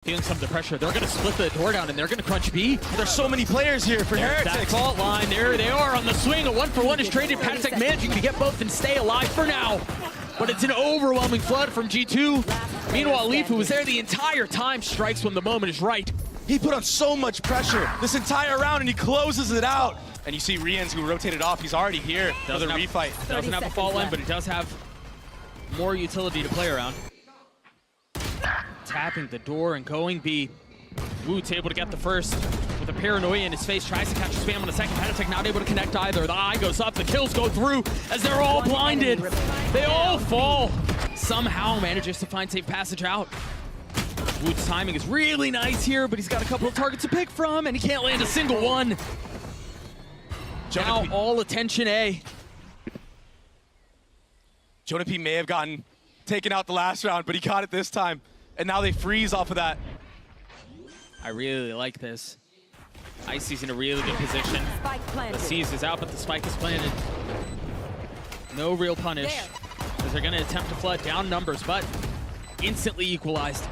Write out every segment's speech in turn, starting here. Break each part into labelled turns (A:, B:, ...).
A: Feeling some of the pressure. They're going to split the door down and they're going to crunch B.
B: There's so many players here for Heretics.
A: That fault line, there they are on the swing. A 1-for-1 is traded. Heretics managing to get both and stay alive for now. But it's an overwhelming flood from G2. Meanwhile, Leaf, who was there the entire time, strikes when the moment is right.
B: He put on so much pressure this entire round and he closes it out. And you see Rians, who rotated off, he's already here for the refight.
A: Doesn't have a fault line, but he does have more utility to play around. Tapping the door and going B. Woot's able to get the first with a paranoia in his face. Tries to catch spam on the second. Heretics not able to connect either. The eye goes up. The kills go through as they're all blinded. They all fall. Somehow manages to find safe passage out. Woot's timing is really nice here, but he's got a couple of targets to pick from, and he can't land a single one. Now all attention A.
B: Jonah P may have gotten taken out the last round, but he got it this time. And now they freeze off of that.
A: I really like this. Icy's in a really good position. The C's is out, but the spike is planted. No real punish, as they're going to attempt to flood down numbers, but instantly equalized.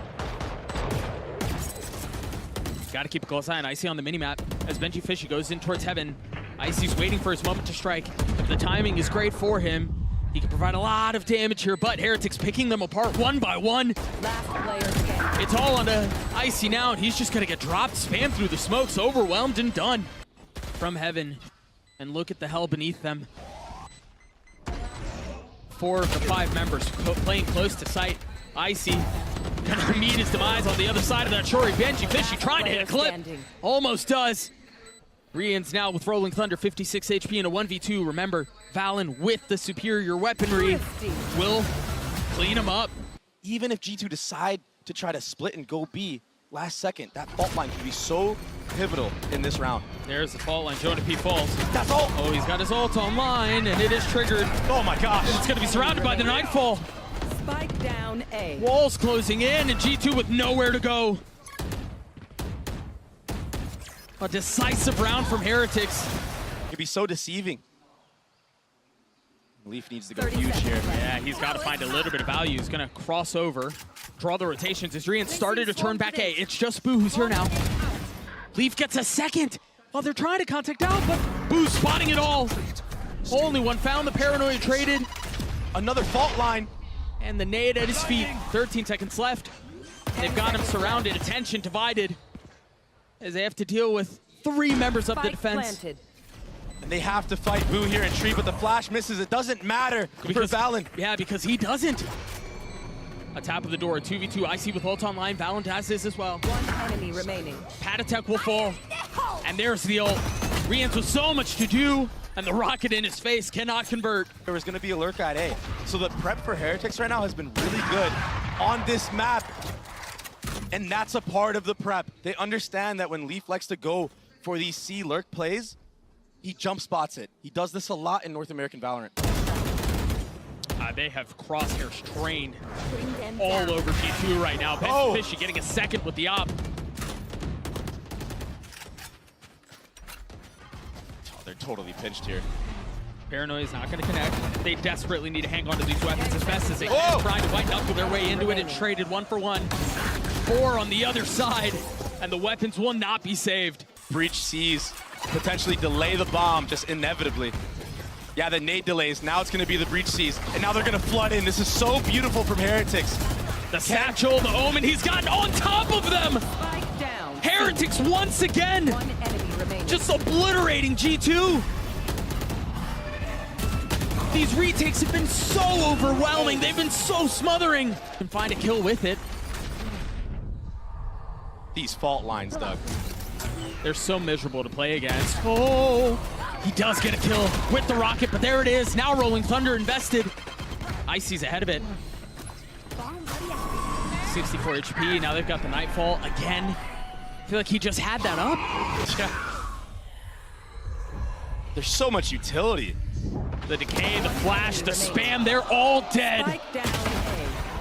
A: Got to keep a close eye on Icy on the minimap as Benji Fishy goes in towards heaven. Icy's waiting for his moment to strike. The timing is great for him. He can provide a lot of damage here, but Heretics picking them apart one by one. It's all on Icy now, and he's just gonna get dropped, spam through the smokes, overwhelmed and done. From heaven, and look at the hell beneath them. 4 of the 5 members playing close to sight. Icy gonna meet his demise on the other side of that shore. Benji Fishy trying to hit a clip, almost does. Rians now with Rolling Thunder, 56 HP in a 1v2. Remember, Valen with the superior weaponry will clean him up.
B: Even if G2 decide to try to split and go B last second, that fault line can be so pivotal in this round.
A: There's the fault line. Jonah P falls.
B: That's ult!
A: Oh, he's got his ult online, and it is triggered.
B: Oh my gosh.
A: It's going to be surrounded by the Nightfall.
C: Spike down A.
A: Walls closing in, and G2 with nowhere to go. A decisive round from Heretics.
B: It could be so deceiving. Leaf needs to go huge here.
A: Yeah, he's got to find a little bit of value. He's going to cross over, draw the rotations. As Rian started to turn back A. It's just Boo who's here now. Leaf gets a second while they're trying to contact out, but Boo's spotting it all. Only one found. The paranoia traded.
B: Another fault line.
A: And the nade at his feet. 13 seconds left. They've got him surrounded. Attention divided, as they have to deal with 3 members of the defense.
B: And they have to fight Boo here in tree, but the flash misses. It doesn't matter for Valen.
A: Yeah, because he doesn't. A tap of the door, 2v2. Icy with ult online. Valen has this as well.
C: 1 enemy remaining.
A: Patatech will fall. And there's the ult. Rians with so much to do, and the rocket in his face cannot convert.
B: There was going to be a lurk at A. So the prep for Heretics right now has been really good on this map. And that's a part of the prep. They understand that when Leaf likes to go for these C lurk plays, he jump spots it. He does this a lot in North American Valorant.
A: They have crosshairs trained all over G2 right now. Benji Fishy getting a second with the op.
B: Oh, they're totally pinched here.
A: Paranoia is not going to connect. They desperately need to hang on to these weapons as best as they can. Trying to white knuckle their way into it and traded 1 for 1. 4 on the other side, and the weapons will not be saved.
B: Breach C's potentially delay the bomb just inevitably. Yeah, the nade delays. Now it's going to be the Breach C's, and now they're going to flood in. This is so beautiful from Heretics.
A: The satchel, the omen, he's gotten on top of them.
C: Spike down.
A: Heretics once again.
C: 1 enemy remaining.
A: Just obliterating G2. These retakes have been so overwhelming. They've been so smothering. And find a kill with it.
B: These fault lines, Doug.
A: They're so miserable to play against. Oh, he does get a kill with the rocket, but there it is. Now Rolling Thunder invested. Icy's ahead of it. 64 HP. Now they've got the Nightfall again. I feel like he just had that up.
B: Yeah. There's so much utility.
A: The decay, the flash, the spam, they're all dead.
C: Spike down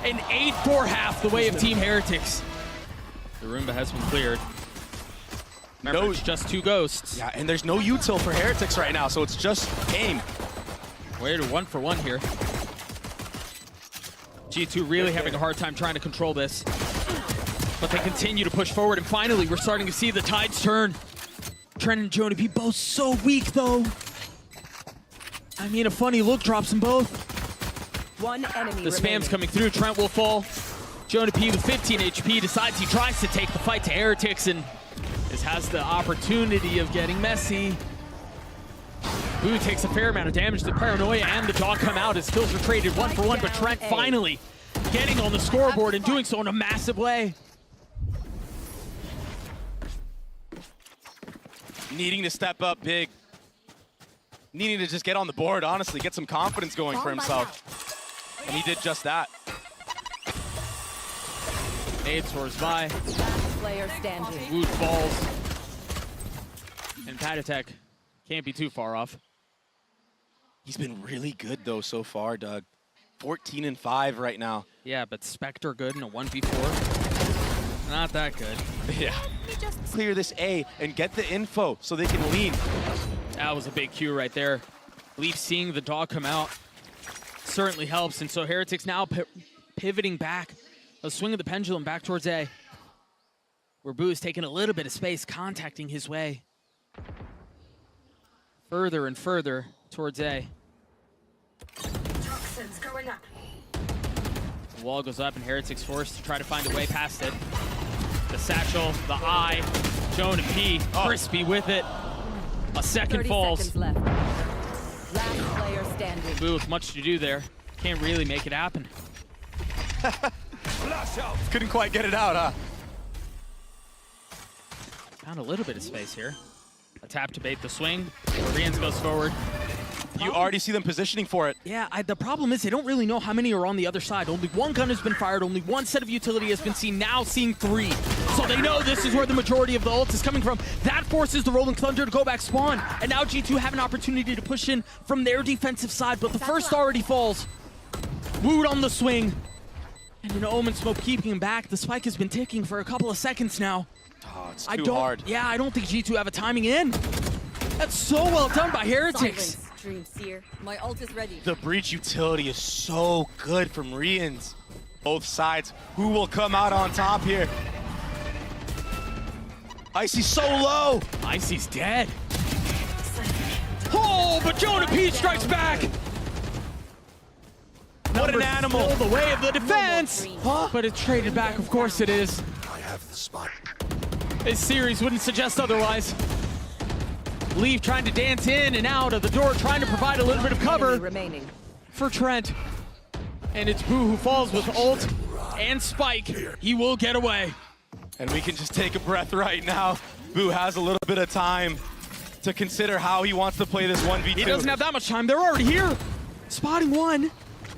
C: A.
A: An 8-4 half the way of Team Heretics. The Roomba has been cleared. Remember, it's just 2 ghosts.
B: Yeah, and there's no util for Heretics right now, so it's just aim.
A: We're 1 for 1 here. G2 really having a hard time trying to control this. But they continue to push forward, and finally we're starting to see the tides turn. Trent and Jonah P both so weak though. I mean, a funny look drops them both.
C: One enemy
A: The spam's
C: remaining.
A: coming through, Trent will fall. Jonah P with 15 HP decides he tries to take the fight to Heretics, and this has the opportunity of getting messy. Boo takes a fair amount of damage. The Paranoia and the Dog come out as kills are traded 1-for-1, but Trent finally getting on the scoreboard and doing so in a massive way.
B: Needing to step up big. Needing to just get on the board, honestly, get some confidence going for himself. And he did just that.
A: Nade soars by.
C: Last player standing.
A: Wood falls. And Patatek can't be too far off.
B: He's been really good though so far, Doug. 14-5 right now.
A: Yeah, but Spectre good in a 1v4. Not that good.
B: Yeah. Just clear this A and get the info so they can lean.
A: That was a big cue right there. Leaf seeing the Dog come out certainly helps, and so Heretics now pivoting back. A swing of the pendulum back towards A, where Boo is taking a little bit of space, contacting his way further and further towards A.
D: Toxins going up.
A: The wall goes up and Heretics forced to try to find a way past it. The satchel, the eye, Jonah P, crispy with it. A second
C: 30
A: falls.
C: seconds left. Last player standing.
A: Boo with much to do there. Can't really make it happen.
B: Couldn't quite get it out, huh?
A: Found a little bit of space here. A tap to bait the swing. Rians goes forward.
B: You already see them positioning for it.
A: Yeah, the problem is they don't really know how many are on the other side. Only one gun has been fired, only one set of utility has been seen, now seeing 3. So they know this is where the majority of the ult is coming from. That forces the Rolling Thunder to go back spawn. And now G2 have an opportunity to push in from their defensive side, but the first already falls. Wood on the swing. And an Omen smoke keeping him back. The spike has been ticking for a couple of seconds now.
B: Oh, it's too hard.
A: Yeah, I don't think G2 have a timing in. That's so well done by Heretics.
C: Silence, Dream Seer. My ult is ready.
B: The breach utility is so good from Rians. Both sides. Who will come out on top here? Icy's so low.
A: Icy's dead. Oh, but Jonah P strikes back.
B: What an animal.
A: Still the way of the defense.
C: Huh?
A: But it's traded back, of course it is.
E: I have the spot.
A: This series wouldn't suggest otherwise. Leaf trying to dance in and out of the door, trying to provide a little bit of
C: Enemy
A: cover
C: remaining.
A: for Trent. And it's Boo who falls with ult and spike. He will get away.
B: And we can just take a breath right now. Boo has a little bit of time to consider how he wants to play this 1v2.
A: He doesn't have that much time. They're already here. Spotting one,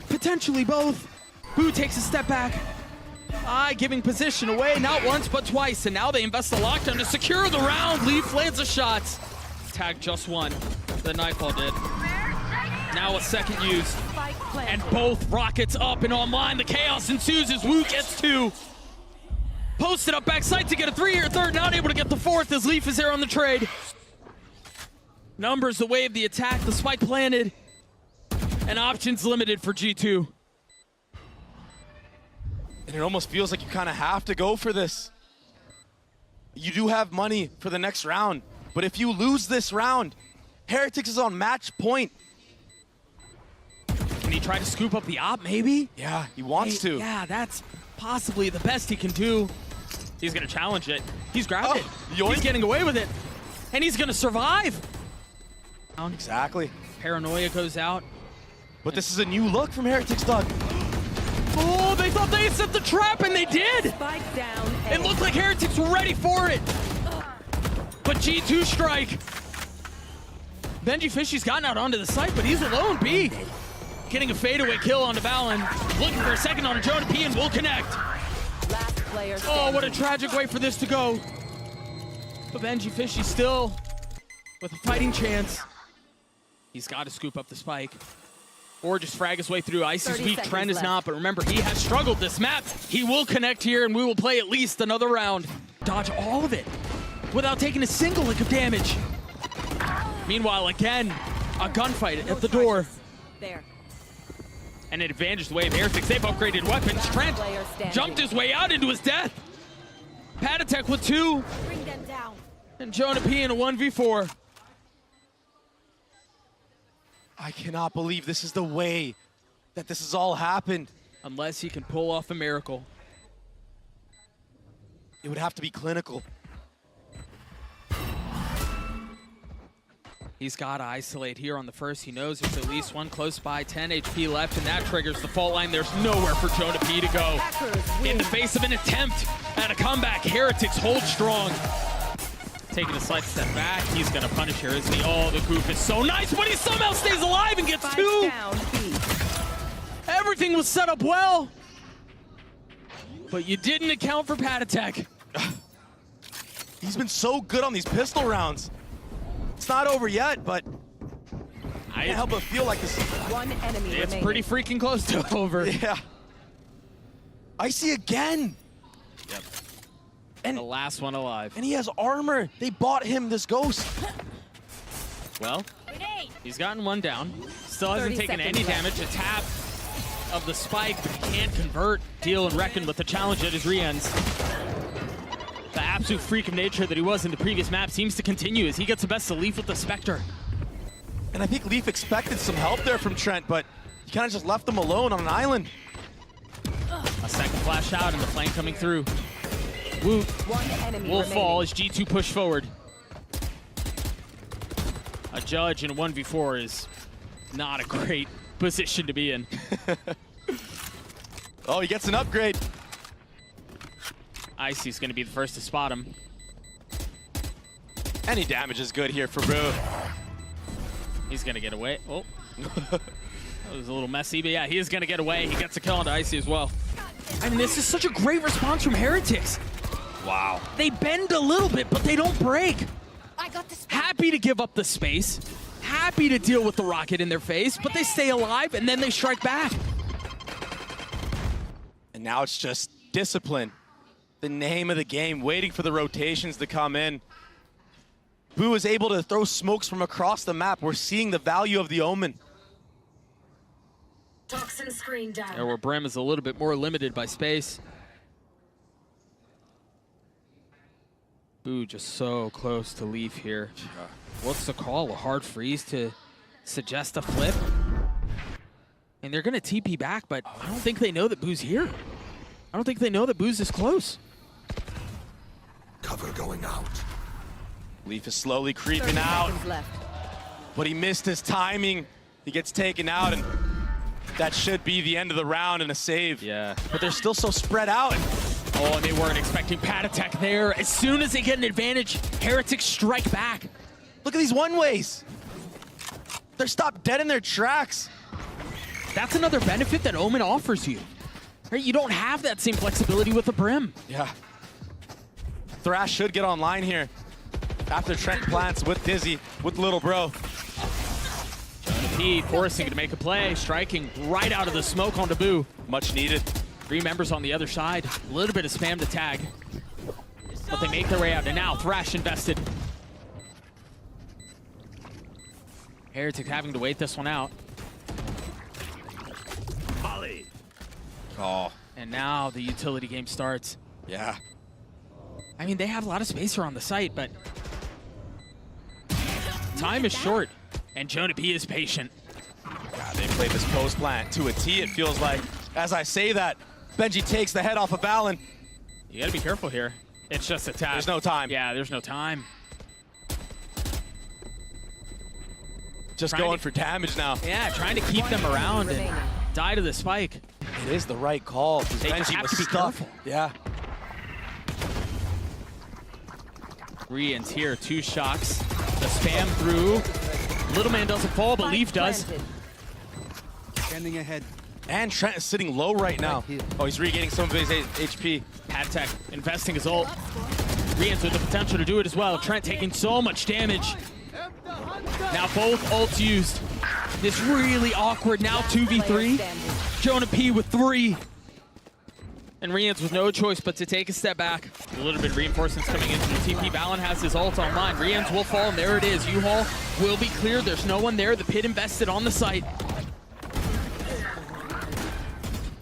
A: potentially both. Boo takes a step back. Giving position away, not once, but twice. And now they invest the lockdown to secure the round. Leaf lands a shot. Tag just one. The Nightfall did. Now a second used.
C: Spike planted.
A: And both rockets up and online. The chaos ensues as Wu gets 2. Posted up backside to get a 3 or third. Not able to get the 4th as Leaf is there on the trade. Numbers the way of the attack. The spike planted. And options limited for G2.
B: And it almost feels like you kind of have to go for this. You do have money for the next round, but if you lose this round, Heretics is on match point.
A: Can he try to scoop up the op, maybe?
B: Yeah, he wants to.
A: Yeah, that's possibly the best he can do. He's gonna challenge it. He's grabbed it.
B: yoink.
A: He's getting away with it. And he's gonna survive.
B: Exactly.
A: Paranoia goes out.
B: But this is a new look from Heretics, Doug.
A: Oh, they thought they had set the trap, and they did!
C: Spike down. A.
A: It looked like Heretics were ready for it. But G2 strike. Benji Fishy's gotten out onto the site, but he's alone, B. Getting a fadeaway kill onto Valen. Looking for a second on a Jonah P and will connect.
C: Last player
A: Oh,
C: standing.
A: what a tragic way for this to go. But Benji Fishy still with a fighting chance. He's got to scoop up the spike. Or just frag his way through. Icy's
C: 30
A: weak,
C: seconds
A: Trent is
C: left.
A: not, but remember, he has struggled this map. He will connect here, and we will play at least another round. Dodge all of it without taking a single lick of damage. Meanwhile, again, a gunfight at the door.
C: There.
A: And an advantage the way of Heretics. They've upgraded weapons. Trent
C: Player standing.
A: jumped his way out into his death. Patatek with 2.
C: Bring them down.
A: And Jonah P in a 1v4.
B: I cannot believe this is the way that this has all happened.
A: Unless he can pull off a miracle.
B: It would have to be clinical.
A: He's got to isolate here on the first. He knows there's at least one close by. 10 HP left, and that triggers the fault line. There's nowhere for Jonah P to go. In the face of an attempt at a comeback, Heretics hold strong. Taking a slight step back, he's going to punish here, isn't he? Oh, the goof is so nice, but he somehow stays alive and gets 2. Everything was set up well. But you didn't account for Patatek.
B: He's been so good on these pistol rounds. It's not over yet, but I can't help but feel like this.
C: One enemy
A: It's
C: remaining.
A: pretty freaking close to over.
B: Yeah. Icy again.
A: Yep.
B: And
A: the last one alive.
B: And he has armor. They bought him this ghost.
A: Well, he's gotten 1 down. Still hasn't
C: 30
A: taken
C: seconds
A: any
C: left.
A: damage. A tap of the spike, but he can't convert, deal, and reckon with the challenge that is Rian's. The absolute freak of nature that he was in the previous map seems to continue as he gets the best of Leaf with the Spectre.
B: And I think Leaf expected some help there from Trent, but he kind of just left him alone on an island.
A: A second flash out and the flank coming through. Woot
C: One enemy
A: will
C: remaining.
A: fall as G2 push forward. A judge in a 1v4 is not a great position to be in.
B: Oh, he gets an upgrade.
A: Icy's going to be the first to spot him.
B: Any damage is good here for Boo.
A: He's going to get away. Oh. That was a little messy, but yeah, he is going to get away. He gets a kill onto Icy as well. I mean, this is such a great response from Heretics.
B: Wow.
A: They bend a little bit, but they don't break.
C: I got this.
A: Happy to give up the space. Happy to deal with the rocket in their face, but they stay alive and then they strike back.
B: And now it's just discipline. The name of the game, waiting for the rotations to come in. Boo is able to throw smokes from across the map. We're seeing the value of the Omen.
D: Toxin screen down.
A: There where Brim is a little bit more limited by space. Boo just so close to Leaf here. What's the call? A hard freeze to suggest a flip? And they're going to TP back, but I don't think they know that Boo's here. I don't think they know that Boo's this close.
E: Cover going out.
B: Leaf is slowly
C: 30
B: creeping out,
C: seconds left.
B: but he missed his timing. He gets taken out, and that should be the end of the round and a save.
A: Yeah.
B: But they're still so spread out.
A: Oh, and they weren't expecting Patatek there. As soon as they get an advantage, Heretics strike back.
B: Look at these one-ways. They're stopped dead in their tracks.
A: That's another benefit that Omen offers you. Right? You don't have that same flexibility with the Brim.
B: Yeah. Thrash should get online here after Trent plants with Dizzy, with Little Bro.
A: P forcing to make a play, striking right out of the smoke onto Boo.
B: Much needed.
A: 3 members on the other side. A little bit of spam to tag. But they make their way out. And now Thrash invested. Heretics having to wait this one out.
E: Molly.
B: Oh,
A: And now the utility game starts.
B: yeah.
A: I mean, they have a lot of space around the site, but time is short. And Jonah P is patient.
B: God, they played this post plant to a T, it feels like. As I say that, Benji takes the head off of Balin.
A: You gotta be careful here. It's just a tap.
B: There's no time.
A: Yeah, there's no time.
B: Just
A: Trying
B: going
A: to-
B: for damage now.
A: Yeah, trying to keep them around and die to the spike.
B: It is the right call.
A: They just
B: Benji
A: have
B: was
A: to be
B: stuck.
A: careful.
B: Yeah.
A: Rian's here, 2 shocks. The spam through. Little man doesn't fall, but Leaf does.
E: Standing ahead.
B: And Trent is sitting low right now. Oh, he's regaining some of his HP.
A: Patatek investing his ult. Rian's with the potential to do it as well. Trent taking so much damage. Now both ults used. This really awkward now 2v3. Jonah P with 3. And Rian's with no choice but to take a step back. A little bit of reinforcements coming into the TP. Balin has his ult online. Rian's will fall, and there it is. U-Haul will be cleared. There's no one there. The pit invested on the site.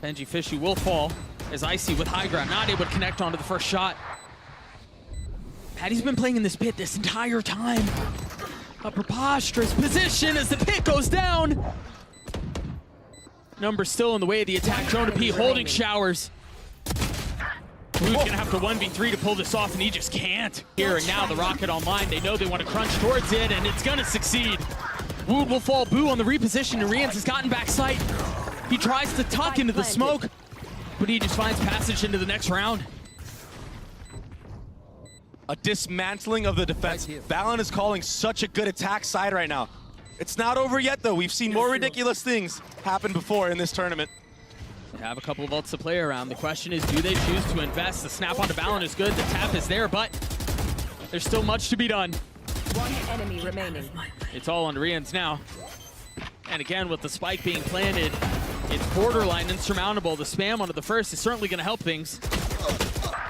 A: Benji Fishy will fall as Icy with high ground, not able to connect onto the first shot. Patty's been playing in this pit this entire time. A preposterous position as the pit goes down. Number's still in the way of the attack. Jonah P holding showers. Who's gonna have to 1v3 to pull this off, and he just can't. Here and now, the rocket online. They know they want to crunch towards it, and it's gonna succeed. Wood will fall. Boo on the reposition, and Rians has gotten back sight. He tries to tuck into the smoke, but he just finds passage into the next round.
B: A dismantling of the defense. Valen is calling such a good attack side right now. It's not over yet, though. We've seen more ridiculous things happen before in this tournament.
A: They have a couple of ults to play around. The question is, do they choose to invest? The snap onto Valen is good. The tap is there, but there's still much to be done.
C: One enemy remaining.
A: It's all on Rians now. And again, with the spike being planted, it's borderline insurmountable. The spam onto the first is certainly going to help things.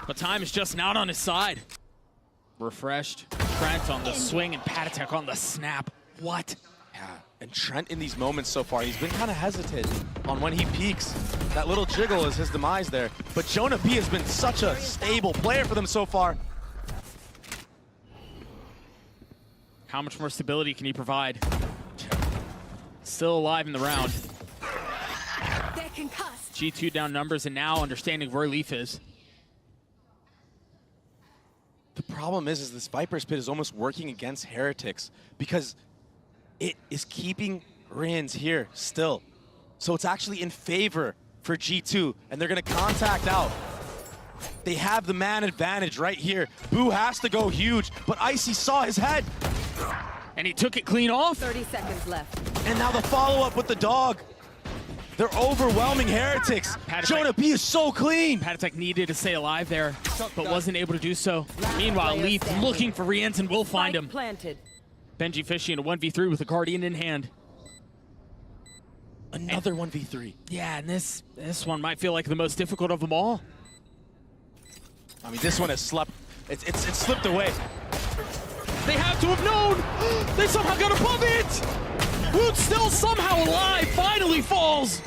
A: But time is just not on his side. Refreshed. Trent on the swing and Patatek on the snap. What?
B: Yeah, and Trent in these moments so far, he's been kind of hesitant on when he peaks. That little jiggle is his demise there. But Jonah P has been such a stable player for them so far.
A: How much more stability can he provide? Still alive in the round.
C: They're concussed.
A: G2 down numbers, and now understanding where Leaf is.
B: The problem is this Viper's Pit is almost working against Heretics because it is keeping Rians here still. So it's actually in favor for G2, and they're gonna contact out. They have the man advantage right here. Boo has to go huge, but Icy saw his head.
A: And he took it clean off.
C: 30 seconds left.
B: And now the follow-up with the dog. They're overwhelming Heretics. Jonah P is so clean.
A: Patatek needed to stay alive there, but wasn't able to do so. Meanwhile, Leaf looking for Rians and will find him.
C: Planted.
A: Benji Fishy in a 1v3 with a Guardian in hand.
B: Another 1v3.
A: Yeah, and this one might feel like the most difficult of them all.
B: I mean, this one has slept. It's slipped away.
A: They have to have known. They somehow got above it. Wood's still somehow alive. Finally falls.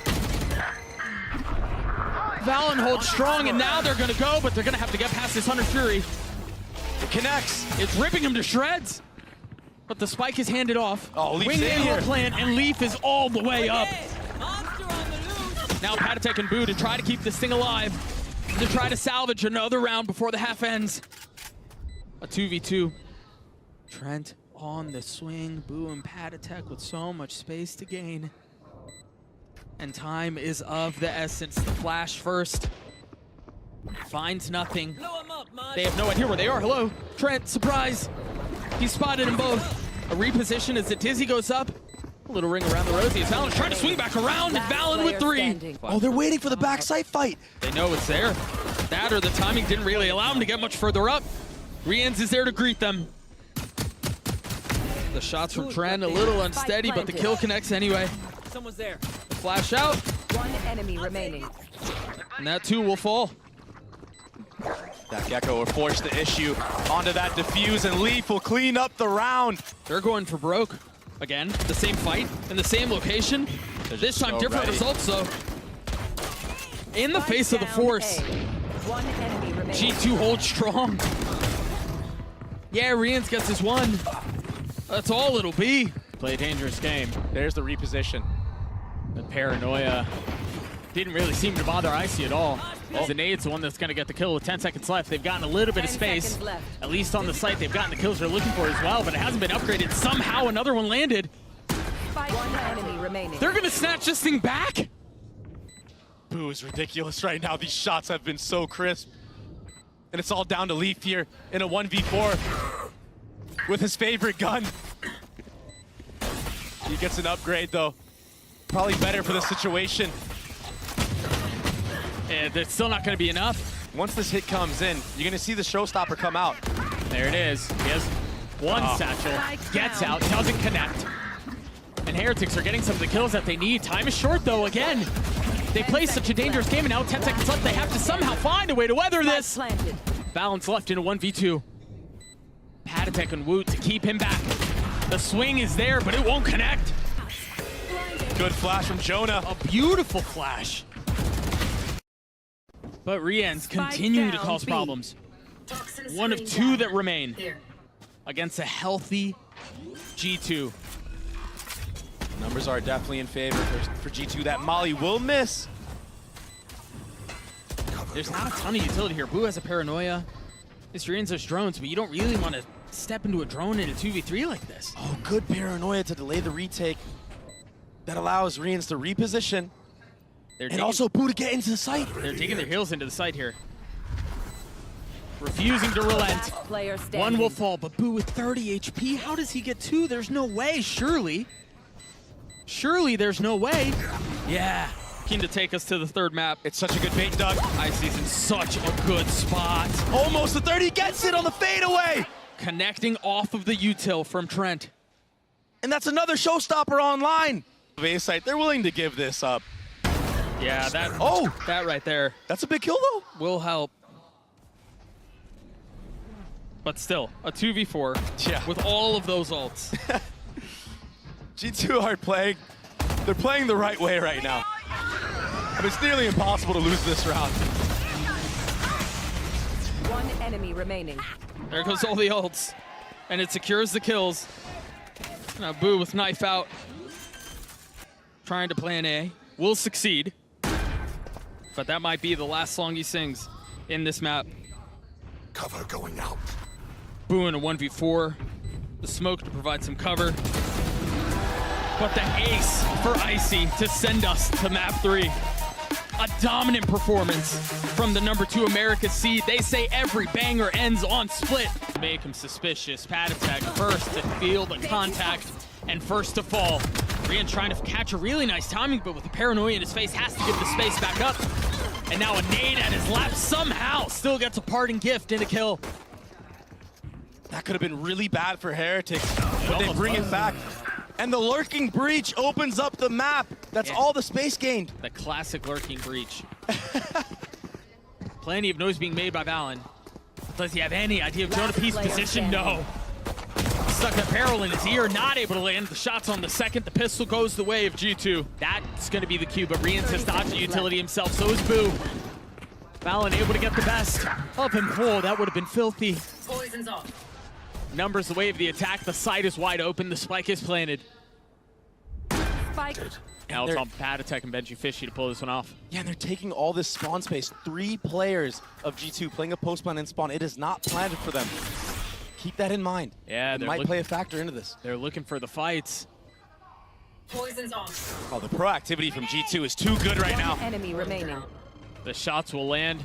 A: Valen holds strong, and now they're gonna go, but they're gonna have to get past this Hunter Fury.
B: It connects.
A: It's ripping him to shreds. But the spike is handed off.
B: Oh, Leaf's
A: Wing
B: in here.
A: plant, and Leaf is all the way up. Now Patatek and Boo to try to keep this thing alive. To try to salvage another round before the half ends. A 2v2. Trent on the swing. Boo and Patatek with so much space to gain. And time is of the essence. The flash first. Finds nothing. They have no idea where they are. Hello. Trent, surprise. He spotted them both. A reposition as the Dizzy goes up. A little ring around the rosy. As Valen's trying to swing back around, and Valen with 3.
B: Oh, they're waiting for the backside fight.
A: They know it's there. That or the timing didn't really allow him to get much further up. Rians is there to greet them. The shots from Trent a little unsteady, but the kill connects anyway.
D: Someone's there.
A: Flash out.
C: One enemy remaining.
A: And that too will fall.
B: That Gecko will force the issue onto that defuse, and Leaf will clean up the round.
A: They're going for broke. Again, the same fight in the same location. This time different results though. In the face of the force.
C: One enemy remaining.
A: G2 holds strong. Yeah, Rians gets his 1. That's all it'll be. Play a dangerous game.
B: There's the reposition.
A: The paranoia didn't really seem to bother Icy at all. The nade's the one that's going to get the kill with 10 seconds left. They've gotten a little bit of
C: 10
A: space.
C: seconds left.
A: At least on the site, they've gotten the kills they're looking for as well, but it hasn't been upgraded. Somehow another one landed.
C: One enemy remaining.
A: They're going to snatch this thing back?
B: Boo is ridiculous right now. These shots have been so crisp. And it's all down to Leaf here in a 1v4 with his favorite gun. He gets an upgrade though. Probably better for the situation.
A: And it's still not going to be enough.
B: Once this hit comes in, you're going to see the showstopper come out.
A: There it is. He has one satchel, gets out, doesn't connect. And Heretics are getting some of the kills that they need. Time is short though, again. They play such a dangerous game, and now 10 seconds left. They have to somehow find a way to weather this. Balance left in a 1v2. Patatek and Woot to keep him back. The swing is there, but it won't connect.
B: Good flash from Jonah.
A: A beautiful flash. But Rians continuing to cause problems. One of two that remain against a healthy G2.
B: Numbers are definitely in favor for G2. That Molly will miss.
A: There's not a ton of utility here. Boo has a paranoia. Rians has drones, but you don't really want to step into a drone in a 2v3 like this.
B: Oh, good paranoia to delay the retake. That allows Rians to reposition. And also Boo to get into the site.
A: They're digging their heels into the site here. Refusing to relent.
C: Last player standing.
A: One will fall, but Boo with 30 HP. How does he get two? There's no way, surely. Surely there's no way. Yeah. Keen to take us to the third map.
B: It's such a good bait, Doug.
A: Icy's in such a good spot.
B: Almost the 30, gets it on the fadeaway.
A: Connecting off of the util from Trent.
B: And that's another showstopper online. Base site, they're willing to give this up.
A: Yeah, that right there
B: That's a big kill though.
A: will help. But still, a 2v4
B: Yeah.
A: with all of those ults.
B: G2 are playing, they're playing the right way right now. But it's nearly impossible to lose this round.
C: One enemy remaining.
A: There goes all the ults. And it secures the kills. Now Boo with knife out. Trying to plan A. Will succeed. But that might be the last song he sings in this map.
E: Cover going out.
A: Boo in a 1v4. The smoke to provide some cover. But the ace for Icy to send us to map 3. A dominant performance from the #2 America seed. They say every banger ends on split. Make him suspicious. Patatek first to feel the contact and first to fall. Rian trying to catch a really nice timing, but with the paranoia in his face, has to give the space back up. And now a nade at his lap somehow still gets a parting gift and a kill.
B: That could have been really bad for Heretics, but they bring it back. And the lurking breach opens up the map. That's all the space gained.
A: The classic lurking breach. Plenty of noise being made by Valen. Does he have any idea of Jonah P's position? No. Stuck a barrel in his ear, not able to land the shots on the second. The pistol goes the way of G2. That's going to be the cue, but Rians has dodged the utility himself, so is Boo. Valen able to get the best of him. Whoa, that would have been filthy.
D: Poison's off.
A: Numbers the way of the attack. The site is wide open. The spike is planted.
C: Spike.
A: Now it's on Patatek and Benji Fishy to pull this one off.
B: Yeah, and they're taking all this spawn space. 3 players of G2 playing a post spawn and spawn. It is not planted for them. Keep that in mind.
A: Yeah,
B: it might play a factor into this.
A: They're looking for the fights.
D: Poison's off.
B: Oh, the proactivity from G2 is too good right now.
C: One enemy remaining.
A: The shots will land.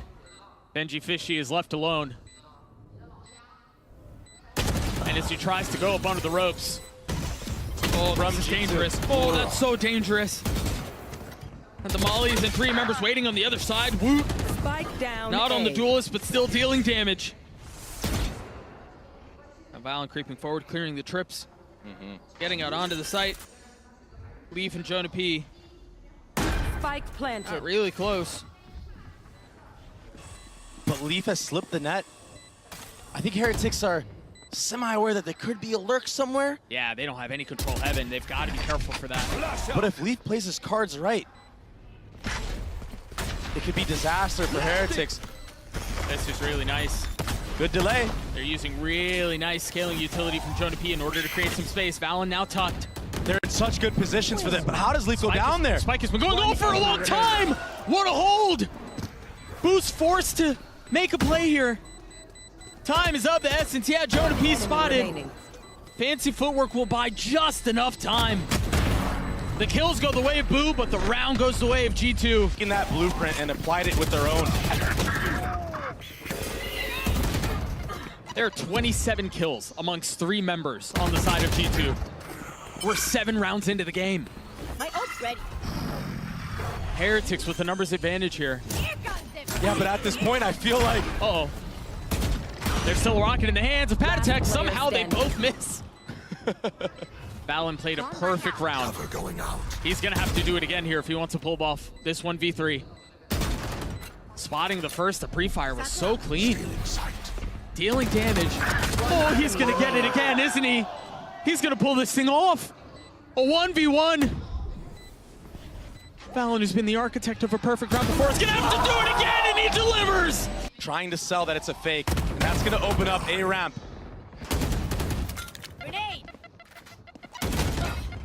A: Benji Fishy is left alone. And as he tries to go up under the ropes. Oh, this is dangerous. Oh, that's so dangerous. And the Mollies and 3 members waiting on the other side. Woot.
C: Spike down.
A: Not on the
C: A.
A: duelist, but still dealing damage. Now Valen creeping forward, clearing the trips. Getting out onto the site. Leaf and Jonah P.
C: Spike planted.
A: Really close.
B: But Leaf has slipped the net. I think Heretics are semi-aware that there could be a lurk somewhere.
A: Yeah, they don't have any control heaven. They've got to be careful for that.
B: But if Leaf plays his cards right, it could be disaster for Heretics.
A: This is really nice.
B: Good delay.
A: They're using really nice scaling utility from Jonah P in order to create some space. Valen now tucked.
B: They're in such good positions for them. But how does Leaf go down there?
A: Spike has been going on for a long time. What a hold. Boo's forced to make a play here. Time is of the essence. Yeah, Jonah P spotted.
C: Remaining.
A: Fancy footwork will buy just enough time. The kills go the way of Boo, but the round goes the way of G2.
B: Taking that blueprint and applied it with their own.
A: There are 27 kills amongst 3 members on the side of G2. We're 7 rounds into the game.
D: My ult's ready.
A: Heretics with the numbers advantage here.
B: Yeah, but at this point, I feel like
A: Uh-oh. There's still a rocket in the hands of Patatek.
C: player
A: Somehow they
C: standing.
A: both miss. Valen played a perfect round.
E: Cover going out.
A: He's gonna have to do it again here if he wants to pull off this 1v3. Spotting the first, the pre-fire was so clean.
E: Stealing sight.
A: Dealing damage. Oh, he's gonna get it again, isn't he? He's gonna pull this thing off. A 1v1. Valen, who's been the architect of a perfect round before, is gonna have to do it again, and he delivers!
B: trying to sell that it's a fake, and that's gonna open up a ramp.
D: Grenade.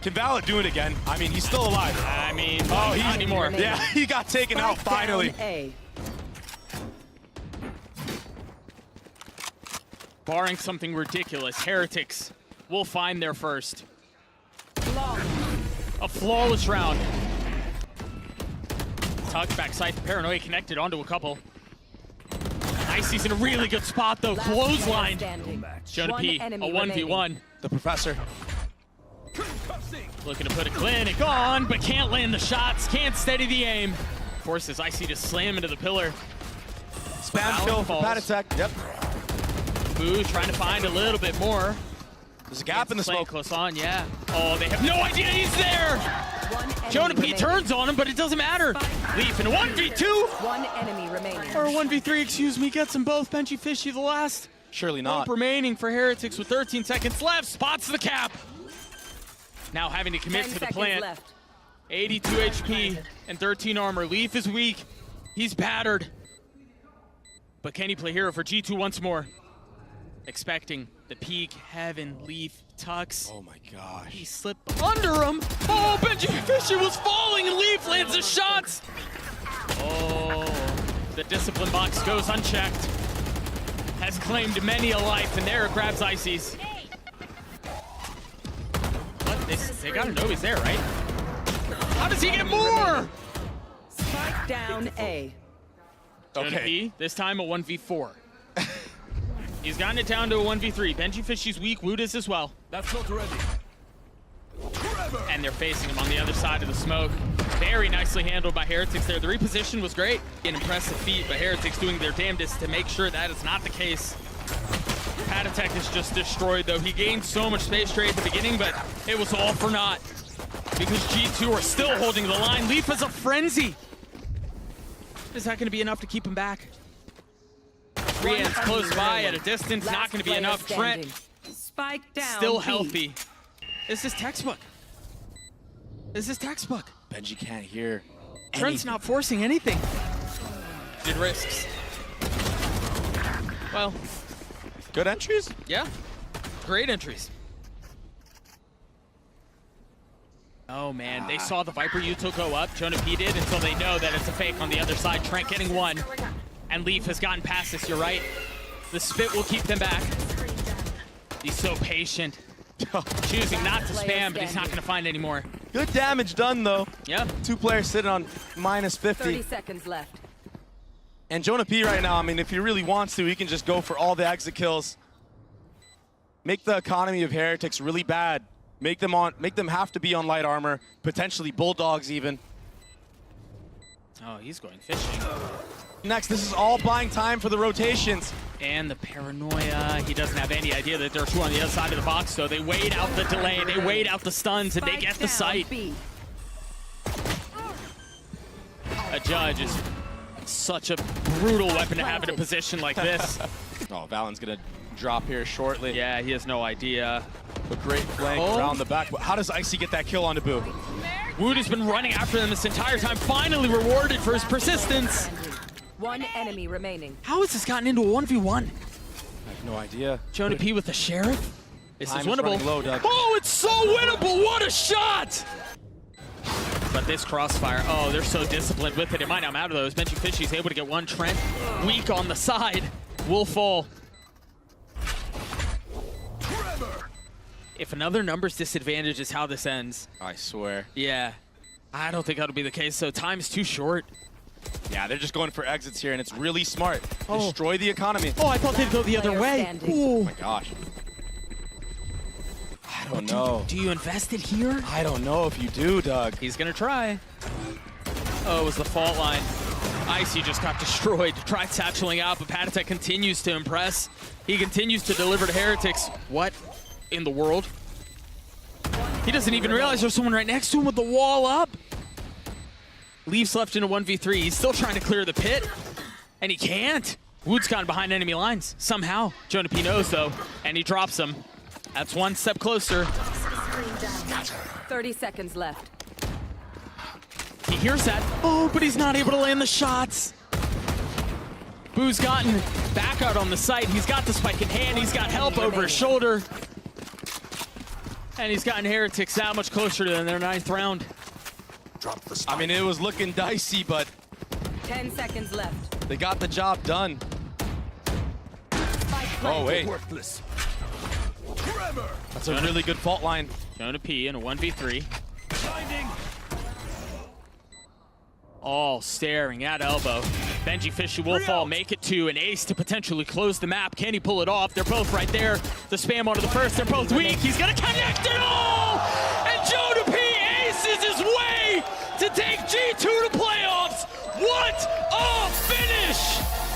B: Can Valid do it again? I mean, he's still alive.
A: I mean,
B: Oh,
A: not
B: he's
A: anymore.
B: Yeah, he got taken out
C: Spike
B: finally.
C: down A.
A: Barring something ridiculous, Heretics will find their first. A flawless round. Tuck backside, Paranoia connected onto a couple. Icy's in a really good spot though,
C: Last
A: clothesline.
C: player standing.
A: Jonah
C: One
A: P, a
C: enemy
A: 1v1.
B: The professor.
A: Looking to put a clinic on, but can't land the shots, can't steady the aim. Forces Icy to slam into the pillar.
B: Spam
A: Valid
B: kill for
A: falls.
B: Patatek. Yep.
A: Boo trying to find a little bit more.
B: There's a gap in the
A: Playing
B: smoke.
A: close on, yeah. Oh, they have no idea he's there!
C: One enemy
A: Jonah P
C: remaining.
A: turns on him, but it doesn't matter. Leaf in a 1v2,
C: One enemy remaining.
A: or 1v3, excuse me, gets them both. Benchy Fishy, the last
B: Surely
A: hope
B: not.
A: remaining for Heretics with 13 seconds left. Spots the cap. Now having to commit
C: 10
A: to the
C: seconds
A: plant.
C: left.
A: 82 HP and 13 armor. Leaf is weak. He's battered. But can he play hero for G2 once more? Expecting the peak, Heaven, Leaf, Tux.
B: Oh my
A: He
B: gosh.
A: slipped under him. Oh, Benji Fisher was falling and Leaf lands the shots. Oh, the discipline box goes unchecked. Has claimed many a life, and there it grabs Icy's. What? They gotta know he's there, right? How does he get more?
C: Spike down A.
A: Jonah
B: Okay.
A: P, this time a 1v4. He's gotten it down to a 1v3. Benji Fishy's weak, Wood is as well.
E: That's not ready.
A: And they're facing him on the other side of the smoke. Very nicely handled by Heretics there. The reposition was great. An impressive feat, but Heretics doing their damnedest to make sure that is not the case. Patatek is just destroyed though. He gained so much space trade at the beginning, but it was all for naught. Because G2 are still holding the line. Leaf is a frenzy. Is that gonna be enough to keep him back? Rian's close by at a distance, not
C: Last
A: gonna be
C: player
A: enough. Trent
C: standing. Spike down
A: still
C: B.
A: healthy. This is textbook. This is textbook.
B: Benji can't hear.
A: Trent's not forcing anything. Did risks. Well,
B: Good entries?
A: yeah. Great entries. Oh man, they saw the Viper util go up. Jonah P did until they know that it's a fake on the other side. Trent getting one. And Leaf has gotten past this, you're right. The spit will keep them back. He's so patient. Choosing not to spam, but he's not gonna find any more.
B: Good damage done though.
A: Yeah.
B: 2 players sitting on minus
C: 30
B: 50.
C: seconds left.
B: And Jonah P right now, I mean, if he really wants to, he can just go for all the exit kills. Make the economy of Heretics really bad. Make them have to be on light armor, potentially bulldogs even.
A: Oh, he's going fishing.
B: Next, this is all buying time for the rotations.
A: And the paranoia, he doesn't have any idea that there are two on the other side of the box, so they wait out the delay, they wait out the stuns, and they
C: Spike
A: get the
C: down
A: sight.
C: B.
A: A judge is such a brutal weapon to have in a position like this.
B: Oh, Valen's gonna drop here shortly.
A: Yeah, he has no idea.
B: A great flank
A: Oh.
B: around the back. How does Icy get that kill onto Boo?
A: Wood has been running after them this entire time, finally rewarded for his persistence.
C: One enemy remaining.
A: How has this gotten into a 1v1?
B: I have no idea.
A: Jonah P with the Sheriff? This
B: Time
A: is
B: is
A: winnable.
B: running low, Doug.
A: Oh, it's so winnable! What a shot! But this crossfire, oh, they're so disciplined with it. It might not matter though. As Benji Fishy's able to get one. Trent, weak on the side, will fall. If another numbers disadvantage is how this ends,
B: I swear.
A: yeah, I don't think that'll be the case. So time's too short.
B: Yeah, they're just going for exits here, and it's really smart.
A: Oh.
B: Destroy the economy.
A: Oh, I thought they'd go the other
C: Player
A: way.
C: standing.
A: Ooh.
B: Gosh. I don't know.
A: Do you invest it here?
B: I don't know if you do, Doug.
A: He's gonna try. Oh, it was the fault line. Icy just got destroyed. Tried satcheling out, but Patatek continues to impress. He continues to deliver to Heretics. What in the world? He doesn't even realize there's someone right next to him with the wall up. Leaves left in a 1v3. He's still trying to clear the pit, and he can't. Wood's gone behind enemy lines somehow. Jonah P knows though, and he drops him. That's one step closer.
C: 30 seconds left.
A: He hears that. Oh, but he's not able to land the shots. Boo's gotten back out on the site. He's got the spike in hand. He's got help over his shoulder. And he's gotten Heretics that much closer to their 9th round.
E: Drop the
B: I mean, it was looking dicey, but
C: 10 seconds left.
B: they got the job done. Oh, wait.
E: worthless. Forever.
B: That's a really good fault line.
A: Jonah P in a 1v3. All staring at elbow. Benji Fishy will fall, make it to an ace to potentially close the map. Can he pull it off? They're both right there. The spam onto the first, they're both weak. He's gonna connect it all! And Jonah P aces his way to take G2 to playoffs. What a finish!